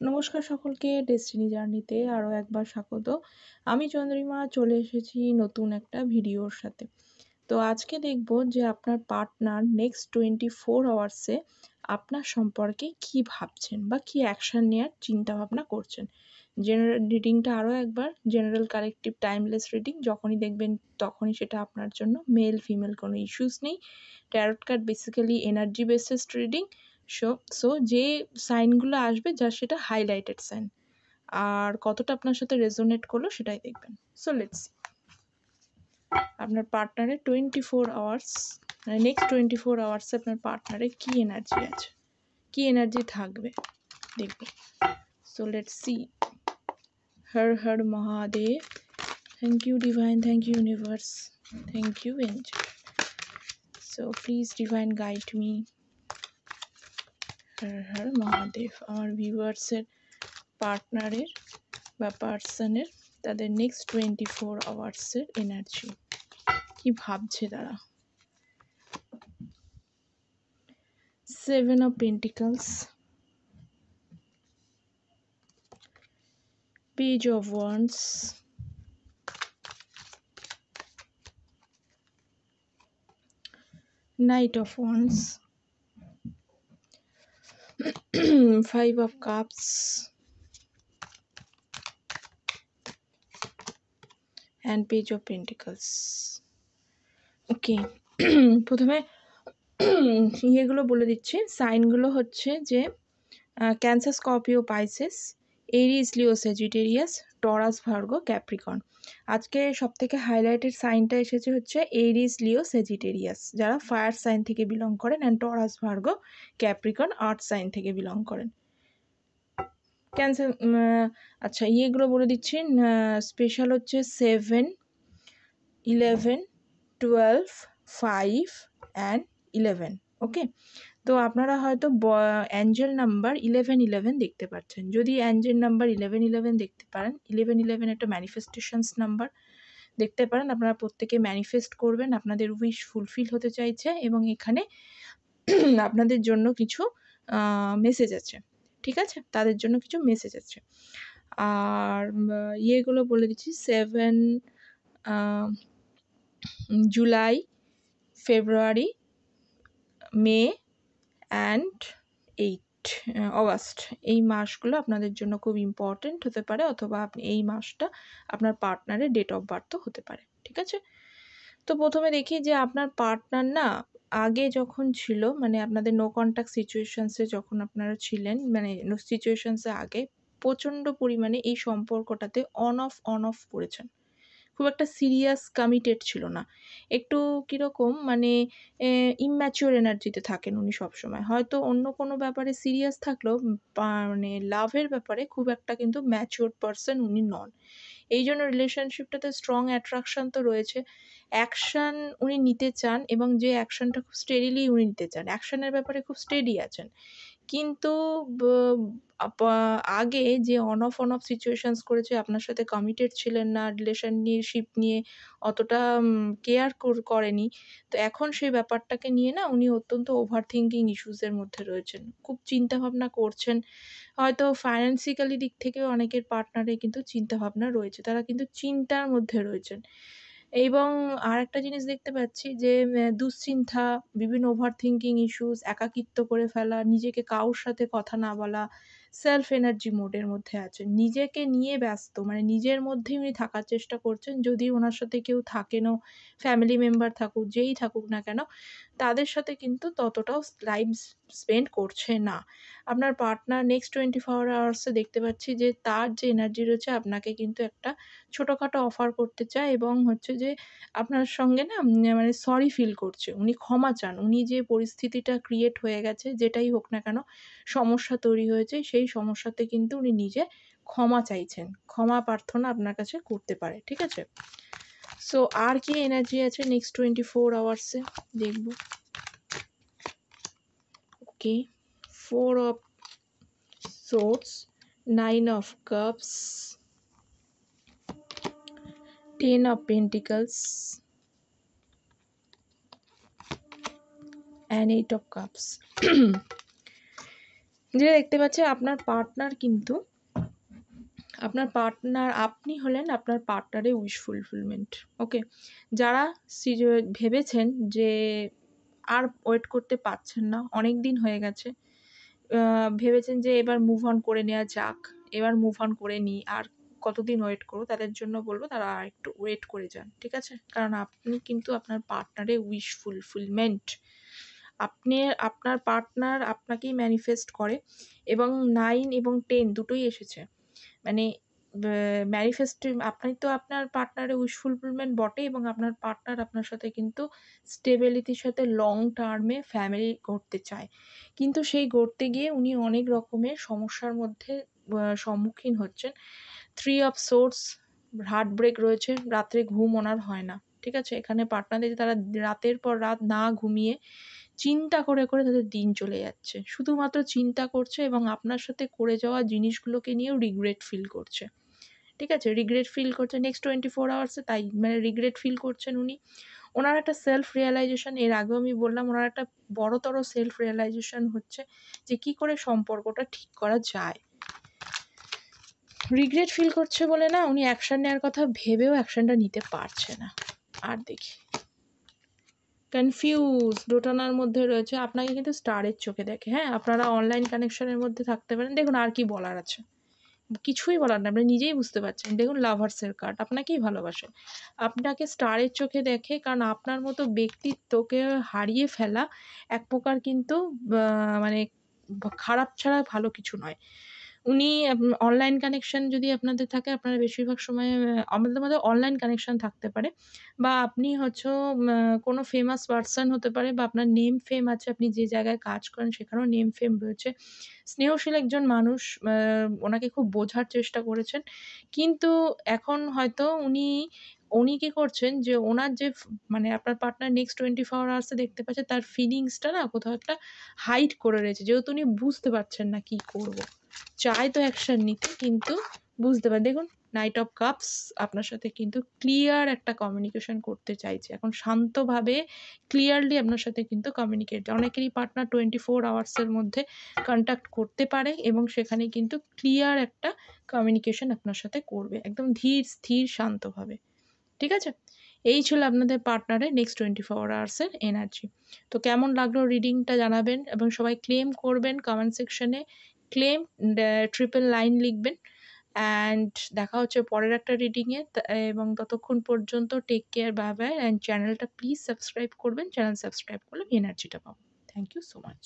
নমস্কার সকলকে, ডেস্টিনি জার্নিতে আরও একবার স্বাগত। আমি চন্দ্রিমা চলে এসেছি নতুন একটা ভিডিওর সাথে। তো আজকে দেখব যে আপনার পার্টনার নেক্সট 24 আওয়ার্সে আপনার সম্পর্কে কী ভাবছেন বা কী অ্যাকশান নেওয়ার চিন্তাভাবনা করছেন। জেনারেল রিডিংটা আরও একবার, জেনারেল কালেকটিভ টাইমলেস রিডিং। যখনই দেখবেন তখনই সেটা আপনার জন্য। মেল ফিমেল কোনো ইস্যুস নেই। Tarot card basically energy based reading. So যে সাইনগুলো আসবে জাস্ট সেটা হাইলাইটেড সাইন, আর কতটা আপনার সাথে রেজোনেট করলো সেটাই দেখবেন। সো লেটস সি আপনার পার্টনারের 24 আওয়ার্স, মানে নেক্সট 24 আওয়ার্সে আপনার পার্টনারের কী এনার্জি আছে, কী এনার্জি থাকবে দেখব। So let's see. Har Har Mahadev. Thank you divine, thank you universe, thank you angel. So please divine guide me. Har Har Mahadev. আমার ভিউয়ার্সের পার্টনারের বা পার্সনের তাদের নেক্সট 24 আওয়ার্সের এনার্জি কি ভাবছে তারা। 7 of Pentacles, Page of Wands, Knight of Wands, 5 of Cups, and Page of Pentacles. ওকে, প্রথমে ইয়েগুলো বলে দিচ্ছি। সাইনগুলো হচ্ছে যে Cancer, Scorpio, Pisces, Aries, Leo, Sagittarius, Taurus, Virgo, Capricorn. আজকে সবথেকে হাইলাইটেড সাইনটা এসেছে হচ্ছে এরিস, লিও, স্যাজিটেরিয়াস, যারা ফায়ার সাইন থেকে বিলং করেন, and Taurus, Virgo, Capricorn earth sign থেকে বিলং করেন। ক্যান্সার, আচ্ছা ইয়েগুলো বলে দিচ্ছি। স্পেশাল হচ্ছে 7, 11, 12, 5 অ্যান্ড 11। ওকে, তো আপনারা হয়তো অ্যাঞ্জেল নাম্বার 1111 দেখতে পাচ্ছেন। যদি অ্যাঞ্জেল নাম্বার 1111 দেখতে পারেন, 1111 একটা ম্যানিফেস্টেশনস নাম্বার দেখতে পারেন, আপনারা প্রত্যেকে ম্যানিফেস্ট করবেন, আপনাদের উইশ ফুলফিল হতে চাইছে এবং এখানে আপনাদের জন্য কিছু মেসেজ আছে। ঠিক আছে, তাদের জন্য কিছু মেসেজ আছে। আর ইয়েগুলো বলে দিচ্ছি। 7 জুলাই, ফেব্রুয়ারি, মে অ্যান্ড 8 অগাস্ট, এই মাসগুলো আপনাদের জন্য খুব ইম্পর্টেন্ট হতে পারে, অথবা আপনি এই মাসটা আপনার পার্টনারের ডেট অফ বার্থও হতে পারে। ঠিক আছে, তো প্রথমে দেখি যে আপনার পার্টনার না আগে যখন ছিল, মানে আপনাদের নো কন্ট্যাক্ট সিচুয়েশনসে যখন আপনারা ছিলেন, মানে সিচুয়েশনসে আগে প্রচণ্ড পরিমাণে এই সম্পর্কটাতে অন অফ করেছেন। খুব একটা সিরিয়াস কমিটেড ছিল না। একটু কীরকম মানে ইম্যাচিওর এনার্জিতে থাকেন উনি সবসময়। হয়তো অন্য কোনো ব্যাপারে সিরিয়াস থাকলেও মানে লাভের ব্যাপারে খুব একটা কিন্তু ম্যাচিওর পারসন উনি নন। এই জন্য রিলেশনশিপটাতে স্ট্রং অ্যাট্রাকশান তো রয়েছে। অ্যাকশান উনি নিতে চান এবং যে অ্যাকশানটা খুব স্টেডিলি উনি নিতে চান। অ্যাকশানের ব্যাপারে খুব স্টেডি আছেন। কিন্তু আগে যে অন অফ সিচুয়েশনস করেছে, আপনার সাথে কমিটেড ছিলেন না, রিলেশনশিপ নিয়ে অতটা কেয়ার করেনি। তো এখন সেই ব্যাপারটাকে নিয়ে না উনি অত্যন্ত ওভার থিঙ্কিং ইস্যুসের মধ্যে রয়েছেন। খুব চিন্তাভাবনা করছেন। হয়তো ফাইন্যান্সিক্যালি দিক থেকেও অনেকের পার্টনারের কিন্তু চিন্তাভাবনা রয়েছে। তারা কিন্তু চিন্তার মধ্যে রয়েছেন। এবং আরেকটা জিনিস দেখতে পাচ্ছি যে দুশ্চিন্তা, বিভিন্ন ওভার থিঙ্কিং ইস্যুস, একাকিত্ব করে ফেলা, নিজেকে কারোর সাথে কথা না বলা, সেলফ এনার্জি মোডের মধ্যে আছেন। নিজেকে নিয়ে ব্যস্ত, মানে নিজের মধ্যেই উনি থাকার চেষ্টা করছেন। যদি ওনার সাথে কেউ থাকেনও, ফ্যামিলি মেম্বার থাকুক, যেই থাকুক না কেন, তাদের সাথে কিন্তু ততটাও লাইফ স্পেন্ড করছে না। আপনার পার্টনার নেক্সট 24 আওয়ার্সে দেখতে পাচ্ছি যে তার যে এনার্জি রয়েছে আপনাকে কিন্তু একটা ছোটোখাটো অফার করতে চায়, এবং হচ্ছে যে আপনার সঙ্গে না মানে সরি ফিল করছে। উনি ক্ষমা চান। উনি যে পরিস্থিতিটা ক্রিয়েট হয়ে গেছে, যেটাই হোক না কেন, সমস্যা তৈরি হয়েছে, সেই সমস্যাতে কিন্তু উনি নিজে ক্ষমা চাইছেন। ক্ষমা প্রার্থনা আপনার কাছে করতে পারে। ঠিক আছে? সো আর কি এনার্জি আছে নেক্সট 24 আওয়ার্সে দেখব। ওকে, 4 of Swords, 9 of Cups, 10 of Pentacles, and 8 of Cups. যেটা দেখতে পাচ্ছি আপনার পার্টনার কিন্তু আপনি হলেন আপনার পার্টনারের উইশ ফুলফিলমেন্ট। ওকে? যারা ভেবেছেন যে আর ওয়েট করতে পারছেন না, অনেক দিন হয়ে গেছে। ভেবেছেন যে এবার মুভ অন করে নেওয়া যাক, এবার মুভ অন করে নিই, আর কতদিন ওয়েট করব? তাদের জন্য বলব তারা আরেকটু ওয়েট করে যান। ঠিক আছে? কারণ আপনি কিন্তু আপনার পার্টনারের উইশ ফুলফিলমেন্ট। আপনার পার্টনার আপনাকেই ম্যানিফেস্ট করে এবং 9 এবং 10 দুটোই এসেছে। মানে আপনি তো আপনার পার্টনারের উইশ ফুলফিলমেন্ট বটে, এবং আপনার পার্টনার আপনার সাথে কিন্তু স্টেবিলিটির সাথে লং টার্মে ফ্যামিলি করতে চায়। কিন্তু সেই গড়তে গিয়ে উনি অনেক রকমের সমস্যার মধ্যে সম্মুখীন হচ্ছেন। 3 অফ সোর্স, হার্ট ব্রেক রয়েছে, রাত্রে ঘুম ওনার হয় না। ঠিক আছে? এখানে পার্টনার দেখছি তারা রাতের পর রাত না ঘুমিয়ে চিন্তা করে, করে তাদের দিন চলে যাচ্ছে। শুধুমাত্র চিন্তা করছে এবং আপনার সাথে করে যাওয়া জিনিসগুলোকে নিয়েও রিগ্রেট ফিল করছে। ঠিক আছে? রিগ্রেট ফিল করছে নেক্সট 24 আওয়ার্সে, তাই মানে রিগ্রেট ফিল করছেন উনি। ওনার একটা সেলফ রিয়ালাইজেশন, এর আগেও আমি বললাম, ওনার একটা বড়তর সেলফ রিয়ালাইজেশন হচ্ছে যে কি করে সম্পর্কটা ঠিক করা যায়। রিগ্রেট ফিল করছে বলে না উনি অ্যাকশন নেওয়ার কথা ভেবেও অ্যাকশনটা নিতে পারছে না। আর দেখি কনফিউজ দোটানার মধ্যে রয়েছে। আপনাকে কিন্তু স্টারের চোখে দেখে। হ্যাঁ, আপনারা অনলাইন কানেকশনের মধ্যে থাকতে পারেন। দেখুন আর কি বলার আছে? কিছুই বলার না, আপনি নিজেই বুঝতে পারছেন। দেখুন লাভার্সের কার্ড, আপনাকেই ভালোবাসে। আপনাকে স্টারের চোখে দেখে, কারণ আপনার মতো ব্যক্তিত্বকে হারিয়ে ফেলা এক প্রকার কিন্তু মানে খারাপ ছাড়া ভালো কিছু নয়। উনি অনলাইন কানেকশন যদি আপনাদের থাকে, আপনারা বেশিরভাগ সময় আমাদের মধ্যে অনলাইন কানেকশন থাকতে পারে, বা আপনি হচ্ছে কোনো ফেমাস পারসন হতে পারে, বা আপনার নেম ফেম আছে, আপনি যে জায়গায় কাজ করেন সেখানেও নেম ফেম রয়েছে। স্নেহশীল একজন মানুষ, ওনাকে খুব বোঝার চেষ্টা করেছেন। কিন্তু এখন হয়তো উনি কি করছেন যে ওনার যে মানে আপনার পার্টনার নেক্সট 24 আওয়ার্স এ দেখতে পাচ্ছে তার ফিলিংসটা না কোথাও একটা হাইড করে রয়েছে। যেহেতু উনি বুঝতে পারছেন না কি করব। চায় তো অ্যাকশন নিতে, কিন্তু বুঝতে দেখুন নাইট অফ কাপস আপনার সাথে কিন্তু ক্লিয়ার একটা কমিউনিকেশন করতে চাইছে। এখন শান্তভাবে ক্লিয়ারলি আপনার সাথে কিন্তু অনেকেরই পার্টনার 24 আওয়ার্স এর মধ্যে কনট্যাক্ট করতে পারে এবং সেখানে কিন্তু ক্লিয়ার একটা কমিউনিকেশন আপনার সাথে করবে। একদম ধীর, স্থির, শান্তভাবে। ঠিক আছে? এই ছিল আপনাদের পার্টনারের নেক্সট 24 আওয়ার্সের এনার্জি। তো কেমন লাগলো রিডিংটা জানাবেন, এবং সবাই ক্লেম করবেন কমেন্ট সেকশনে। ক্লেম ট্রিপল লাইন লিখবেন। অ্যান্ড দেখা হচ্ছে পরের একটা রিডিংয়ে, এবং ততক্ষণ পর্যন্ত take care, bye bye, and চ্যানেলটা প্লিজ সাবস্ক্রাইব করবেন। চ্যানেল সাবস্ক্রাইব করলে এনার্জিটা পাবো। Thank you so much.